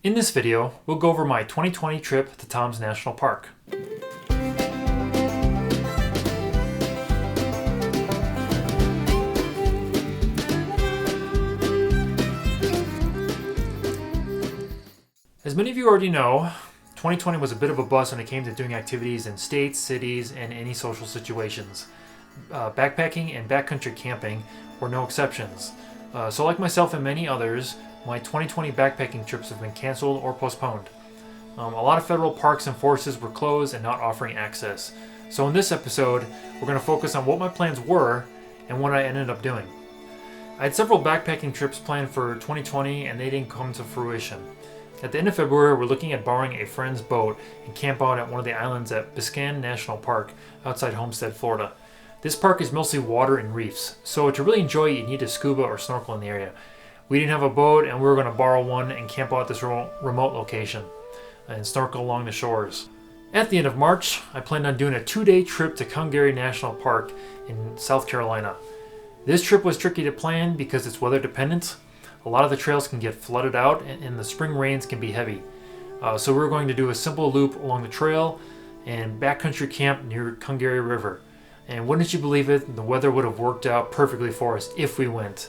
In this video, we'll go over my 2020 trip to Thom's National Park. As many of you already know, 2020 was a bit of a bust when it came to doing activities in states, cities, and any social situations. Backpacking and backcountry camping were no exceptions. So like myself and many others, my 2020 backpacking trips have been canceled or postponed. A lot of federal parks and forests were closed and not offering access. So in this episode, we're going to focus on what my plans were and what I ended up doing. I had several backpacking trips planned for 2020 and they didn't come to fruition. At the end of February, we're looking at borrowing a friend's boat and camp out at one of the islands at Biscayne National Park outside Homestead, Florida. This park is mostly water and reefs, so to really enjoy it, you need to scuba or snorkel in the area. We didn't have a boat and we were going to borrow one and camp out at this remote location and snorkel along the shores. At the end of March, I planned on doing a 2-day trip to Congaree National Park in South Carolina. This trip was tricky to plan because it's weather dependent. A lot of the trails can get flooded out and the spring rains can be heavy. So we're going to do a simple loop along the trail and backcountry camp near Congaree River. And wouldn't you believe it, the weather would have worked out perfectly for us if we went.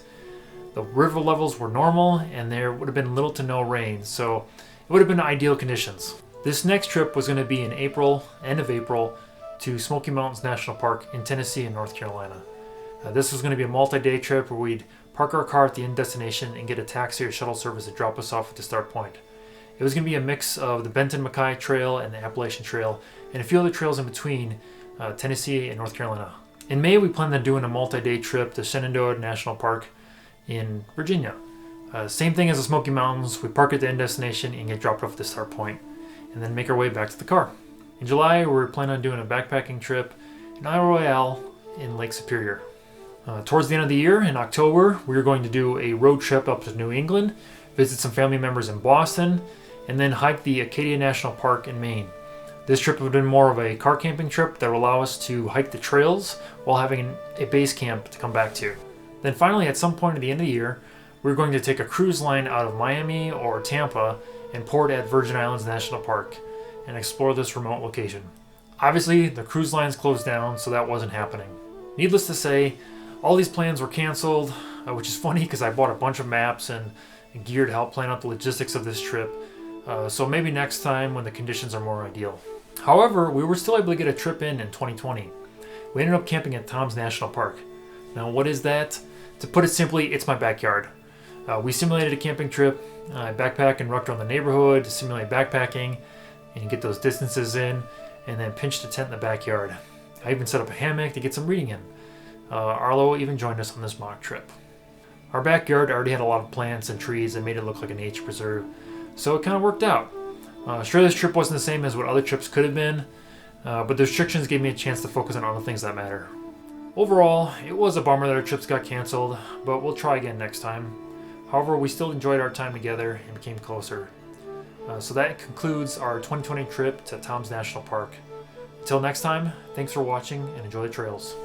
The river levels were normal and there would have been little to no rain, so it would have been ideal conditions. This next trip was going to be in April, end of April, to Smoky Mountains National Park in Tennessee and North Carolina. This was going to be a multi-day trip where we'd park our car at the end destination and get a taxi or shuttle service to drop us off at the start point. It was going to be a mix of the Benton-MacKaye Trail and the Appalachian Trail and a few other trails in between Tennessee and North Carolina. In May, we planned on doing a multi-day trip to Shenandoah National Park in Virginia. Same thing as the Smoky Mountains, we park at the end destination and get dropped off at the start point, and then make our way back to the car. In July, we're planning on doing a backpacking trip in Isle Royale in Lake Superior. Towards the end of the year, in October, we were going to do a road trip up to New England, visit some family members in Boston, and then hike the Acadia National Park in Maine. This trip would have been more of a car camping trip that would allow us to hike the trails while having a base camp to come back to. Then finally, at some point at the end of the year, we're going to take a cruise line out of Miami or Tampa and port at Virgin Islands National Park and explore this remote location. Obviously, the cruise lines closed down, so that wasn't happening. Needless to say, all these plans were canceled, which is funny because I bought a bunch of maps and gear to help plan out the logistics of this trip. So maybe next time when the conditions are more ideal. However, we were still able to get a trip in 2020. We ended up camping at Thom's National Park. Now, what is that? To put it simply, it's my backyard. We simulated a camping trip. I backpack and rucked around the neighborhood to simulate backpacking and get those distances in, and then pinched a tent in the backyard. I even set up a hammock to get some reading in. Arlo even joined us on this mock trip. Our backyard already had a lot of plants and trees that made it look like a nature preserve, so it kind of worked out. Sure, this trip wasn't the same as what other trips could have been, but the restrictions gave me a chance to focus on other things that matter. Overall, it was a bummer that our trips got canceled, but we'll try again next time. However, we still enjoyed our time together and became closer. So that concludes our 2020 trip to Thom's National Park. Until next time, thanks for watching and enjoy the trails.